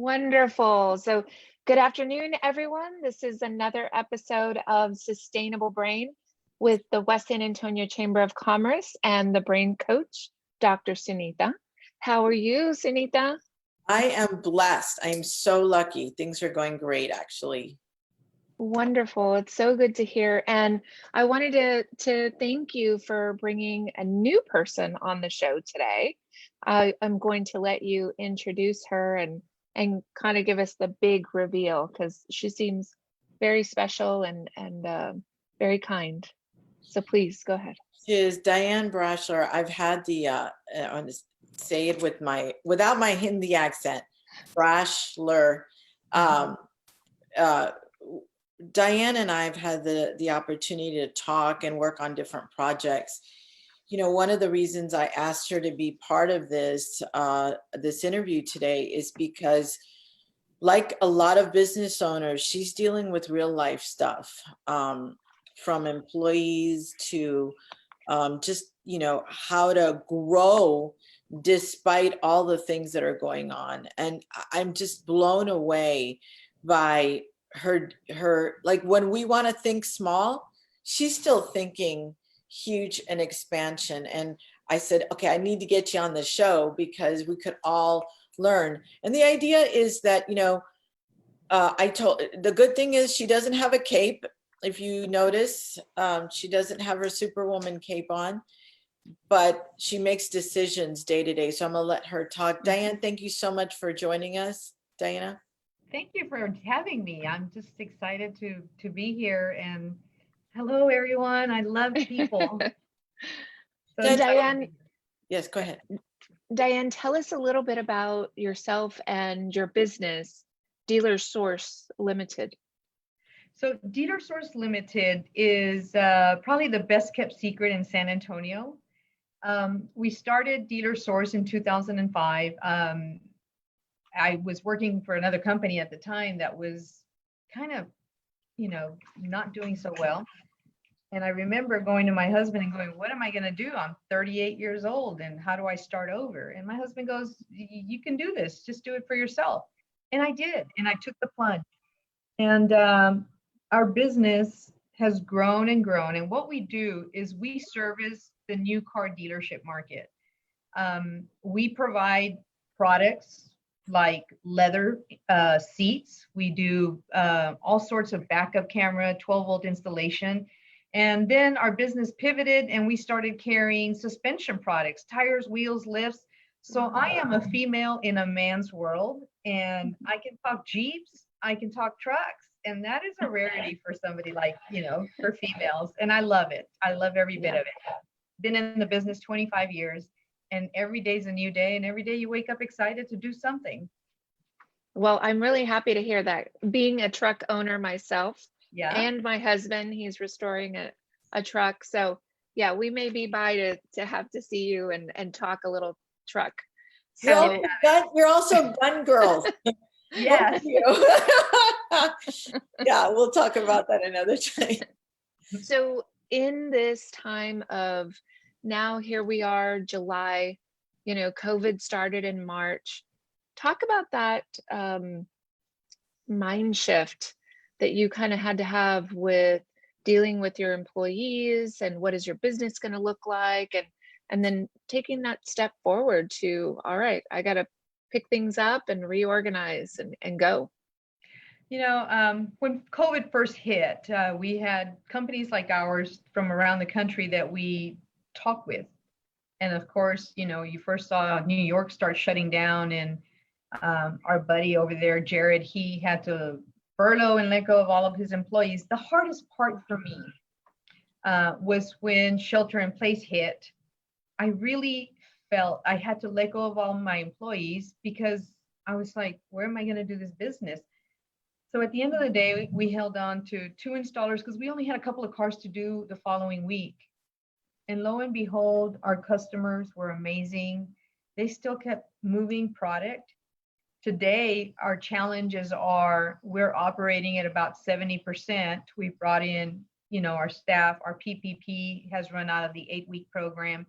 Wonderful. So, good afternoon, everyone. This is another episode of Sustainable Brain with the West San Antonio Chamber of Commerce and the Brain Coach, Dr. Sunita. How are you, Sunita? I am blessed. I am so lucky. Things are going great, actually. Wonderful. It's so good to hear. And I wanted to thank you for bringing a new person on the show today. I'm going to let you introduce her and kind of give us the big reveal because she seems very special and very kind. So please go ahead. She is Diane Braschler. I've had the on this, say it with without my Hindi accent, Braschler. Diane and I have had the opportunity to talk and work on different projects. You know, one of the reasons I asked her to be part of this interview today is because, like a lot of business owners, she's dealing with real life stuff, from employees to just, you know, how to grow despite all the things that are going on. And I'm just blown away by her, like when we want to think small, she's still thinking huge and expansion. And I said, okay, I need to get you on the show because we could all learn. And the idea is that, you know, the good thing is she doesn't have a cape. If you notice, she doesn't have her Superwoman cape on, but she makes decisions day to day. So I'm gonna let her talk. Diane, thank you so much for joining us. Diana. Thank you for having me. I'm just excited to be here. And hello, everyone. I love people. So Diane, yes, go ahead. Diane, tell us a little bit about yourself and your business, Dealer Source Ltd. So Dealer Source Ltd is probably the best kept secret in San Antonio. We started Dealer Source in 2005. I was working for another company at the time that was kind of, you know, not doing so well. And I remember going to my husband and going, what am I going to do? I'm 38 years old and how do I start over? And my husband goes, you can do this. Just do it for yourself. And I did. And I took the plunge. And our business has grown and grown. And what we do is we service the new car dealership market. We provide products like leather seats. We do all sorts of backup camera, 12-volt installation. And then our business pivoted and we started carrying suspension products, tires, wheels, lifts. So I am a female in a man's world and I can talk Jeeps, I can talk trucks. And that is a rarity for somebody like, you know, for females. And I love it. I love every bit of it. Been in the business 25 years. And every day's a new day. And every day you wake up excited to do something. Well, I'm really happy to hear that. Being a truck owner myself, yeah, and my husband, he's restoring a truck. So yeah, we may be by to have to see you and talk a little truck. So you're also gun girls. Yes. Yeah, we'll talk about that another time. So in this time of now, here we are, July, you know, COVID started in March. Talk about that mind shift that you kind of had to have with dealing with your employees and what is your business going to look like, and then taking that step forward to, all right, I got to pick things up and reorganize and go. You know, when COVID first hit, we had companies like ours from around the country that we talk with. And of course, you know, you first saw New York start shutting down and our buddy over there, Jared, he had to furlough and let go of all of his employees. The hardest part for me was when shelter in place hit. I really felt I had to let go of all my employees because I was like, where am I going to do this business? So at the end of the day, we held on to 2 installers because we only had a couple of cars to do the following week. And lo and behold, our customers were amazing. They still kept moving product. Today, our challenges are we're operating at about 70%. We've brought in, you know, our staff, our PPP has run out of the 8-week program.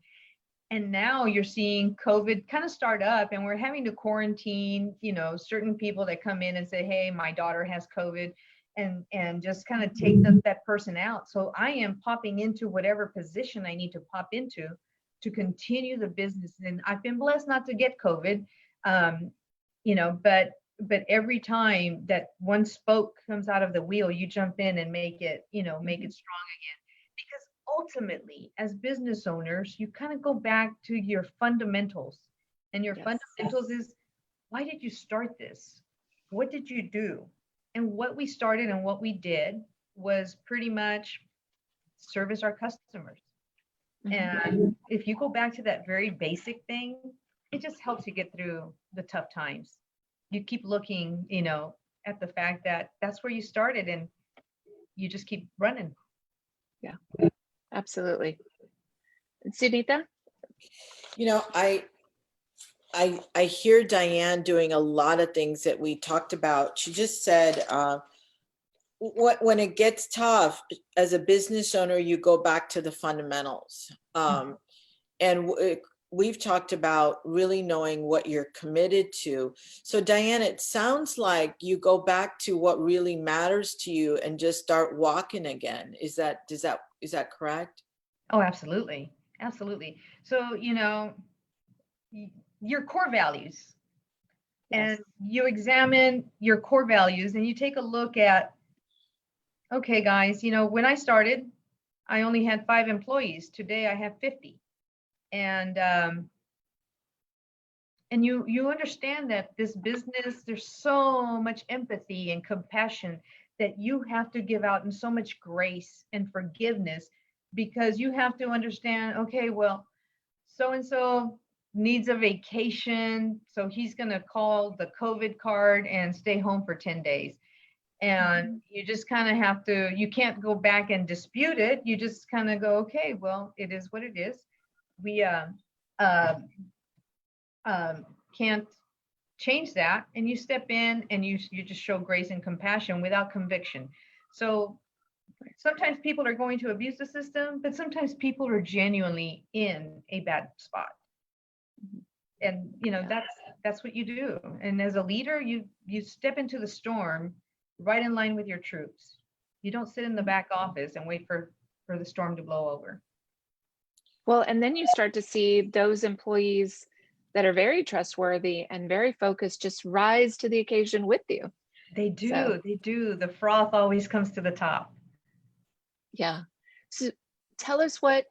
And now you're seeing COVID kind of start up, and we're having to quarantine, certain people that come in and say, hey, my daughter has COVID, and just kind of take that person out. So I am popping into whatever position I need to pop into to continue the business. And I've been blessed not to get COVID, but every time that one spoke comes out of the wheel, you jump in and make it strong again. Because ultimately, as business owners, you kind of go back to your fundamentals. And your fundamentals is, why did you start this? What did you do? And what we started and what we did was pretty much service our customers. And if you go back to that very basic thing, it just helps you get through the tough times. You keep looking, at the fact that that's where you started, and you just keep running. Yeah, absolutely. And Sunita? I hear Diane doing a lot of things that we talked about. She just said, when it gets tough as a business owner, you go back to the fundamentals. And we've talked about really knowing what you're committed to. So Diane, it sounds like you go back to what really matters to you and just start walking again. Is that correct? Oh, absolutely. Absolutely. So, your core values, and you examine your core values, and you take a look at, okay, guys, when I started, I only had 5 employees. Today I have 50. And you understand that this business, there's so much empathy and compassion that you have to give out, and so much grace and forgiveness, because you have to understand, okay, well, so-and-so needs a vacation, so he's going to call the COVID card and stay home for 10 days. And you just kind of have to, you can't go back and dispute it. You just kind of go, okay, well, it is what it is. We can't change that. And you step in and you just show grace and compassion without conviction. So sometimes people are going to abuse the system, but sometimes people are genuinely in a bad spot. And that's what you do. And as a leader, you step into the storm right in line with your troops. You don't sit in the back office and wait for the storm to blow over. Well, and then you start to see those employees that are very trustworthy and very focused just rise to the occasion with you. They do. They do. The froth always comes to the top. Yeah. So tell us what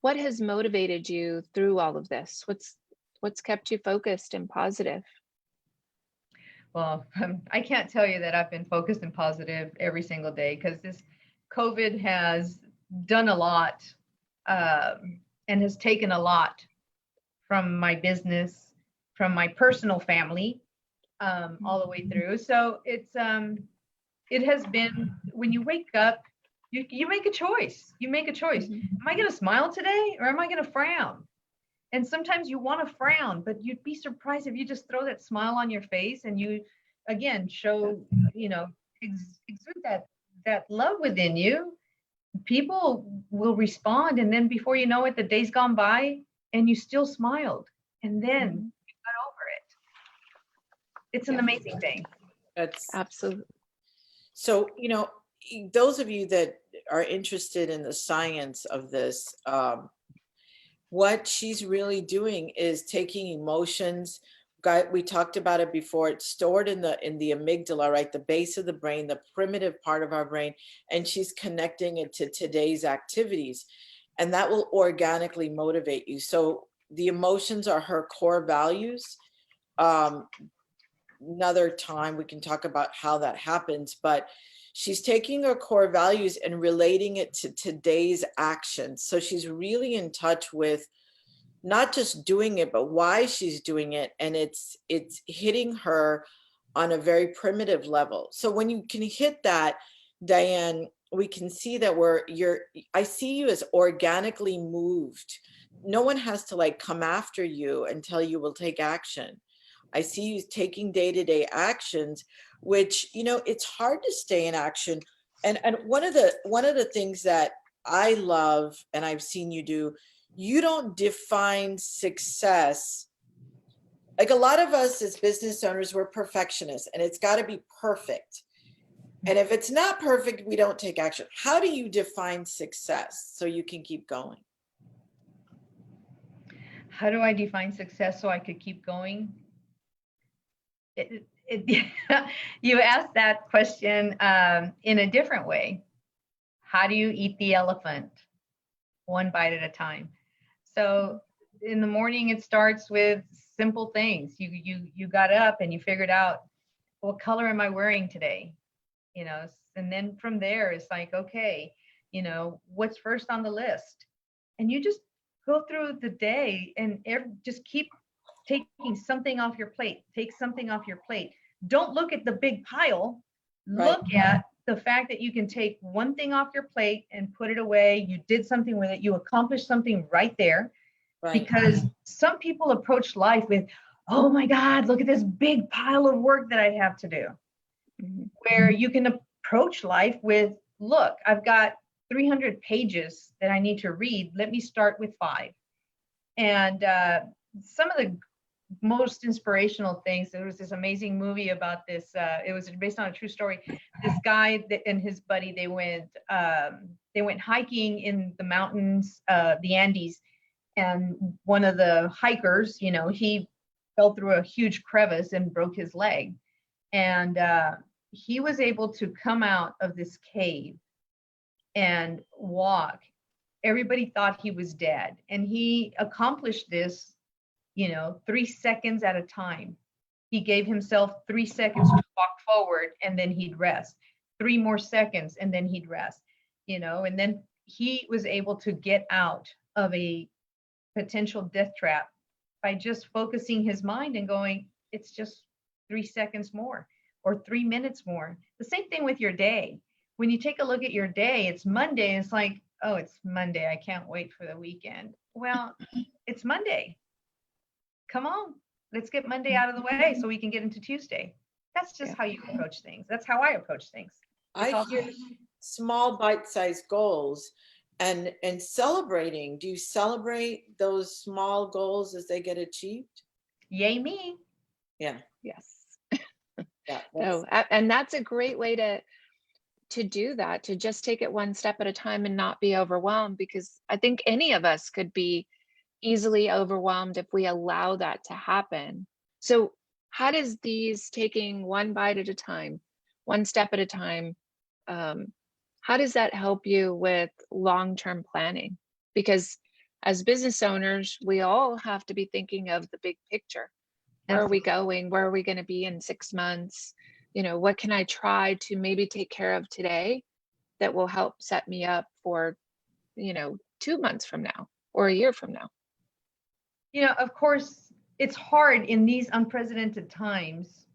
has motivated you through all of this? What's kept you focused and positive? Well, I can't tell you that I've been focused and positive every single day, because this COVID has done a lot and has taken a lot from my business, from my personal family, all the way through. So it has been, when you wake up, you make a choice. You make a choice. Am I going to smile today, or am I going to frown? And sometimes you want to frown, but you'd be surprised if you just throw that smile on your face and you, again, show, exude that love within you. People will respond. And then before you know it, the day's gone by and you still smiled. And then you got over it. It's an amazing thing. That's absolutely. So, those of you that are interested in the science of this, what she's really doing is taking emotions. We talked about it before. It's stored in the amygdala, right? The base of the brain, the primitive part of our brain, and she's connecting it to today's activities, and that will organically motivate you. So the emotions are her core values. Another time we can talk about how that happens, but she's taking her core values and relating it to today's actions. So she's really in touch with not just doing it, but why she's doing it. And it's hitting her on a very primitive level. So when you can hit that, Diane, we can see that I see you as organically moved. No one has to come after you and tell you will take action. I see you taking day-to-day actions, which, it's hard to stay in action. And one of the things that I love, and I've seen you do, you don't define success. Like a lot of us as business owners, we're perfectionists and it's got to be perfect. And if it's not perfect, we don't take action. How do you define success so you can keep going? How do I define success so I could keep going? You asked that question in a different way. How do you eat the elephant? One bite at a time. So in the morning, it starts with simple things. You got up and you figured out, what color am I wearing today? You know, and then from there, it's like, okay, you know, what's first on the list? And you just go through the day and just keep taking something off your plate. Take something off your plate. Don't look at the big pile. Look at the fact that you can take one thing off your plate and put it away. You did something with it. You accomplished something right there. Because some people approach life with, oh my God, look at this big pile of work that I have to do. Where you can approach life with, look, I've got 300 pages that I need to read. Let me start with 5. And some of the most inspirational things, there was this amazing movie about this. It was based on a true story. This guy and his buddy, they went hiking in the mountains, the Andes. And one of the hikers, you know, he fell through a huge crevice and broke his leg. And he was able to come out of this cave and walk. Everybody thought he was dead. And he accomplished this, you know, 3 seconds at a time. He gave himself 3 seconds to walk forward and then he'd rest. 3 more seconds and then he'd rest, you know, and then he was able to get out of a potential death trap by just focusing his mind and going, it's just 3 seconds more or 3 minutes more. The same thing with your day. When you take a look at your day, it's Monday. And it's like, oh, it's Monday. I can't wait for the weekend. Well, it's Monday. Come on, let's get Monday out of the way so we can get into Tuesday. That's just how you approach things. That's how I approach things. I hear small bite-sized goals and celebrating. Do you celebrate those small goals as they get achieved? Yay me. Yeah. Yes. Yeah. No, and that's a great way to do that, to just take it one step at a time and not be overwhelmed, because I think any of us could be easily overwhelmed if we allow that to happen. So how does these taking one bite at a time, one step at a time, how does that help you with long-term planning? Because as business owners, we all have to be thinking of the big picture. Where are we going? Where are we going to be in 6 months? You know, what can I try to maybe take care of today that will help set me up for, you know, 2 months from now or a year from now? You know, of course, it's hard in these unprecedented times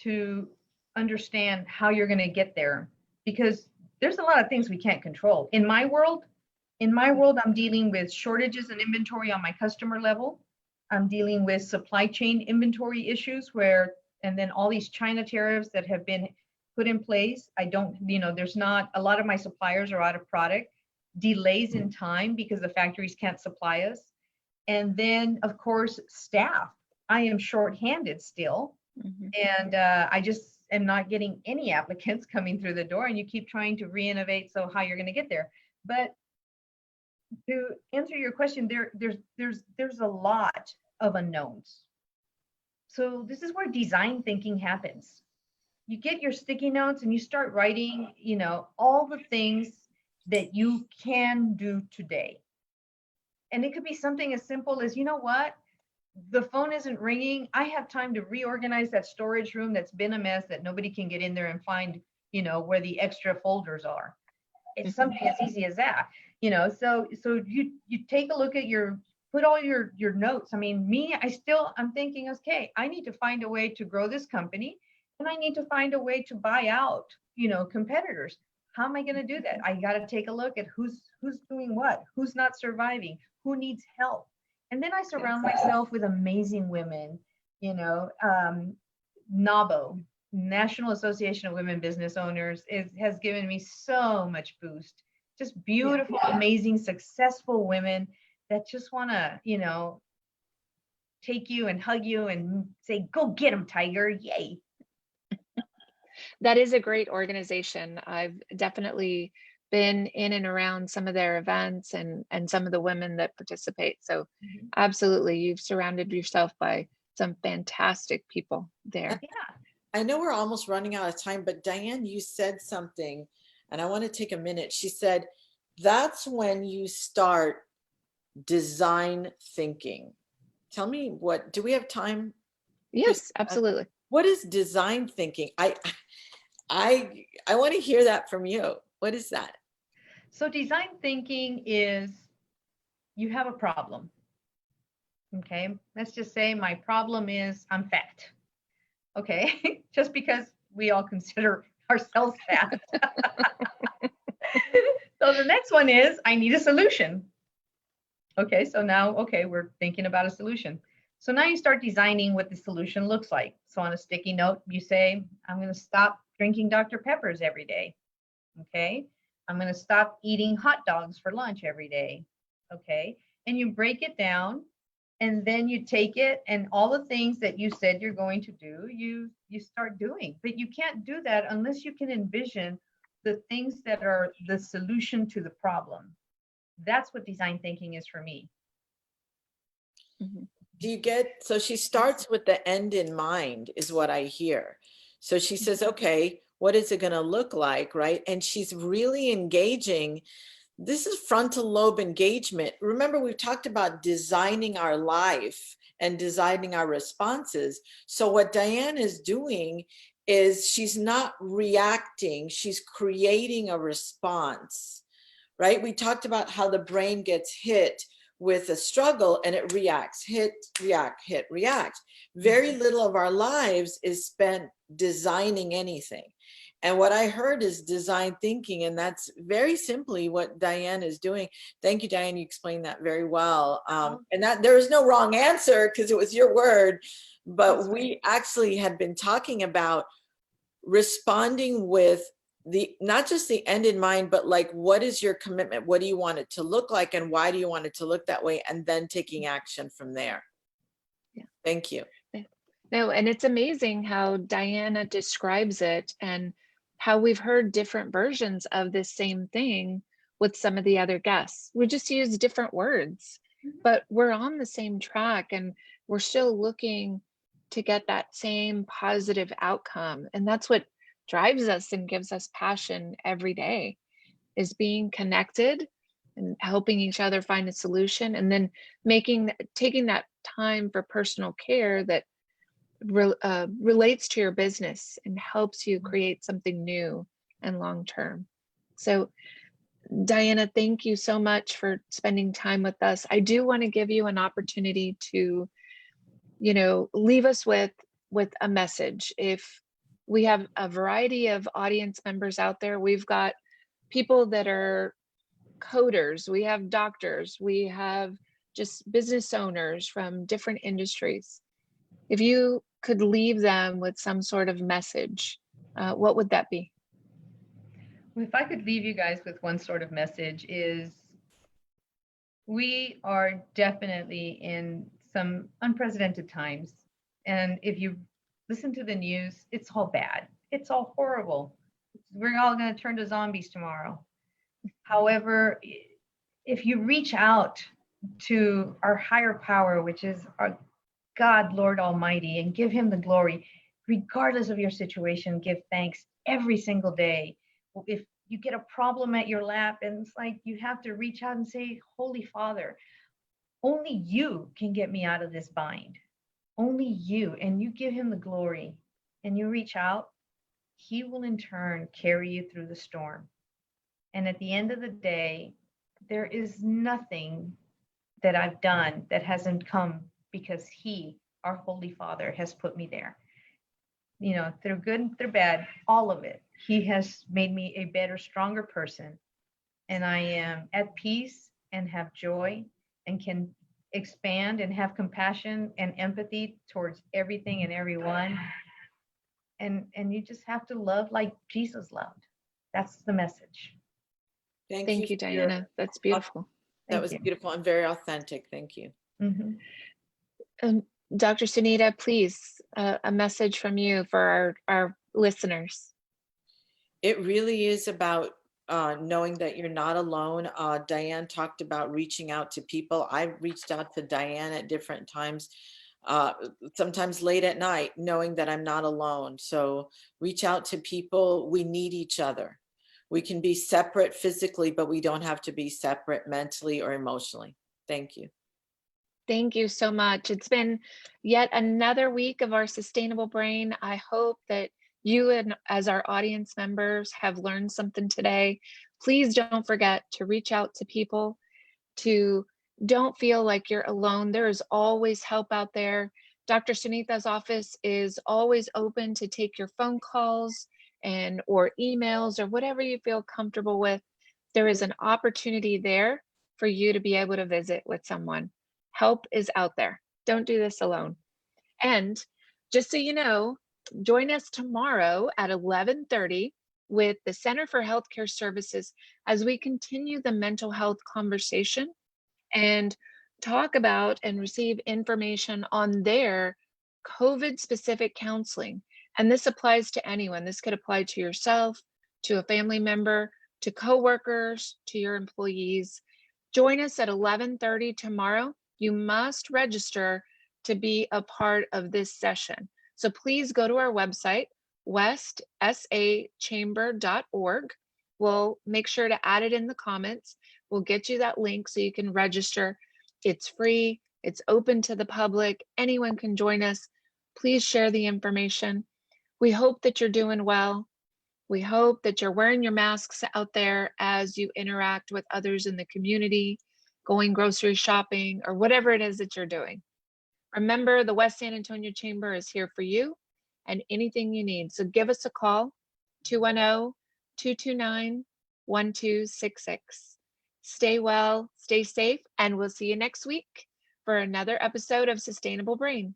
to understand how you're going to get there, because there's a lot of things we can't control. In my world, I'm dealing with shortages and inventory on my customer level. I'm dealing with supply chain inventory issues and then all these China tariffs that have been put in place. There's not a lot of my suppliers are out of product, delays in time because the factories can't supply us. And then of course, staff. I am shorthanded still. And I just am not getting any applicants coming through the door, and you keep trying to re-innovate. So how you're going to get there. But to answer your question, there's a lot of unknowns. So this is where design thinking happens. You get your sticky notes and you start writing, you know, all the things that you can do today. And it could be something as simple as, you know what? The phone isn't ringing. I have time to reorganize that storage room that's been a mess that nobody can get in there and find, you know, where the extra folders are. It's something as easy as that, you know. So you take a look at put all your notes. I mean, I'm thinking, okay, I need to find a way to grow this company, and I need to find a way to buy out, you know, competitors. How am I going to do that? I got to take a look at who's doing what, who's not surviving, who needs help. And then I surround myself with amazing women, you know. NABO, National Association of Women Business Owners, has given me so much boost just beautiful, amazing, successful women that just want to, take you and hug you and say, go get them, Tiger. Yay. That is a great organization. I've definitely been in and around some of their events and some of the women that participate. So absolutely, you've surrounded yourself by some fantastic people there. Yeah. I know we're almost running out of time, but Diane, you said something, and I want to take a minute. She said, that's when you start design thinking. Tell me do we have time? Yes, absolutely. What is design thinking? I want to hear that from you. What is that? So design thinking is you have a problem. Okay. Let's just say my problem is I'm fat. Okay. Just because we all consider ourselves fat. So the next one is I need a solution. Okay. So now, we're thinking about a solution. So now you start designing what the solution looks like. So on a sticky note, you say, I'm going to stop drinking Dr. Peppers every day. Okay. I'm going to stop eating hot dogs for lunch every day. Okay. And you break it down, and then you take it and all the things that you said you're going to do, you start doing. But you can't do that unless you can envision the things that are the solution to the problem. That's what design thinking is for me. Do you get, so she starts with the end in mind is what I hear. So she says, okay, what is it going to look like, right? And she's really engaging. This is frontal lobe engagement. Remember, we've talked about designing our life and designing our responses. So what Diane is doing is she's not reacting, she's creating a response, right? We talked about how the brain gets hit with a struggle and it reacts, hit, react, hit, react. Very little of our lives is spent designing anything. And what I heard is design thinking, and that's very simply what Diane is doing. Thank you, Diane. You explained that very well. And that there is no wrong answer because it was your word, but we actually had been talking about responding with not just the end in mind, but like, what is your commitment? What do you want it to look like? And why do you want it to look that way? And then taking action from there. Yeah. Thank you. No, and it's amazing how Diana describes it and how we've heard different versions of this same thing with some of the other guests. We just use different words, but we're on the same track and we're still looking to get that same positive outcome. And that's what drives us and gives us passion every day, is being connected and helping each other find a solution, and then taking that time for personal care that relates to your business and helps you create something new and long-term. So Diana, thank you so much for spending time with us. I do want to give you an opportunity to, leave us with a message. If we have a variety of audience members out there, we've got people that are coders, we have doctors, we have just business owners from different industries. If you could leave them with some sort of message, what would that be? If I could leave you guys with one sort of message is we are definitely in some unprecedented times. And if you listen to the news, it's all bad. It's all horrible. We're all going to turn to zombies tomorrow. However, if you reach out to our higher power, which is our God, Lord Almighty, and give him the glory, regardless of your situation, give thanks every single day. If you get a problem at your lap and it's like you have to reach out and say, Holy Father, only you can get me out of this bind. Only you. And you give him the glory and you reach out, he will in turn carry you through the storm. And at the end of the day, there is nothing that I've done that hasn't come because he, our Holy Father, has put me there. Through good, through bad, all of it. He has made me a better, stronger person. And I am at peace and have joy and can expand and have compassion and empathy towards everything and everyone. And you just have to love like Jesus loved. That's the message. Thank you Thank you, for your, Diana. That's au- beautiful. that Thank was you. beautiful and very authentic. Thank you. Mhm. Dr. Sunita, please, a message from you for our listeners. It really is about knowing that you're not alone. Diane talked about reaching out to people. I've reached out to Diane at different times, sometimes late at night, knowing that I'm not alone. So reach out to people. We need each other. We can be separate physically, but we don't have to be separate mentally or emotionally. Thank you. Thank you so much. It's been yet another week of our Sustainable Brain. I hope that you and as our audience members have learned something today. Please don't forget to reach out to people, to don't feel like you're alone. There is always help out there. Dr. Sunita's office is always open to take your phone calls and or emails or whatever you feel comfortable with. There is an opportunity there for you to be able to visit with someone. Help is out there. Don't do this alone. And just so you know, join us tomorrow at 11:30 with the Center for Healthcare Services as we continue the mental health conversation and talk about and receive information on their COVID specific counseling. And this applies to anyone. This could apply to yourself, to a family member, to coworkers, to your employees. Join us at 11:30 tomorrow. You must register to be a part of this session. So please go to our website, westsachamber.org. We'll make sure to add it in the comments. We'll get you that link so you can register. It's free, it's open to the public. Anyone can join us. Please share the information. We hope that you're doing well. We hope that you're wearing your masks out there as you interact with others in the community, going grocery shopping, or whatever it is that you're doing. Remember, the West San Antonio Chamber is here for you and anything you need. So give us a call, 210-229-1266. Stay well, stay safe, and we'll see you next week for another episode of Sustainable Brain.